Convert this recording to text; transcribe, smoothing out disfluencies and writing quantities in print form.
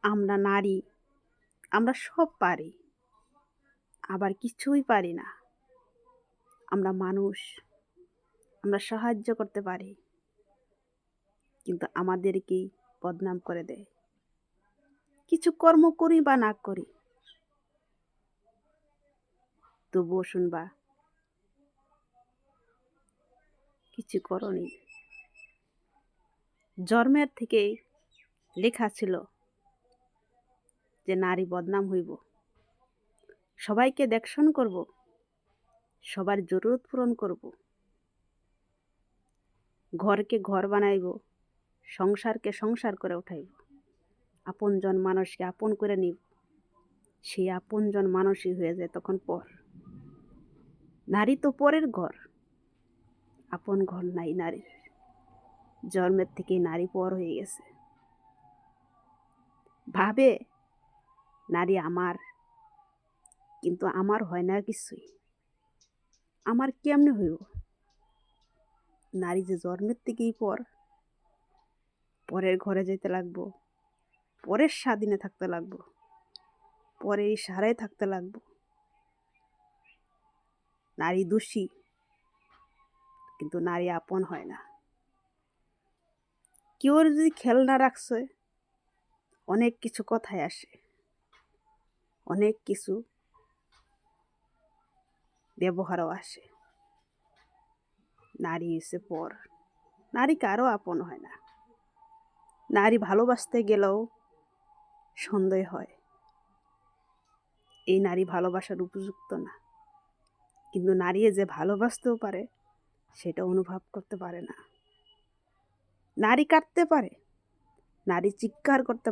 আমরা নারী, আমরা সব পারি, আবার কিছুই পারি না। আমরা মানুষ, আমরা সাহায্য করতে পারি, কিন্তু আমাদেরকেই বদনাম করে দেয়। কিছু কর্ম করি বা না করি, তবুও শুনবা কিছু করনি। জন্মের থেকেই লেখা ছিল যে নারী বদনাম হইব, সবাইকে দেখশন করব, সবার জরুরত পূরণ করব, ঘরকে ঘর বানাইব, সংসারকে সংসার করে উঠাইব, আপনজন মানুষকে আপন করে নিব। সেই আপনজন মানুষই হয়ে যায় তখন পর। নারী তো পরের ঘর, আপন ঘর নাই নারীর। জন্মের থেকেই নারী পর হয়ে গেছে। ভাবে নারী আমার, কিন্তু আমার হয় না কিছুই। আমার কেমনে হইব? নারী যে জন্মের থেকেই পর, পরের ঘরে যেতে লাগবো, পরের স্বাধীনে থাকতে লাগবো, পরের ইশারায় থাকতে লাগবো। নারী দোষী, কিন্তু নারী আপন হয় না। কেউ যদি খেয়াল না রাখছে, অনেক কিছু কথায় আসে, অনেক কিছু ব্যবহারও আসে। নারী হচ্ছে পর, নারী কারো আপন হয় না। নারী ভালোবাসতে গেলেও সন্দেহ হয়, এই নারী ভালোবাসার উপযুক্ত না। কিন্তু নারী যে ভালোবাসতেও পারে, সেটা অনুভব করতে পারে না। নারী কাঁদতে পারে, নারী চিৎকার করতে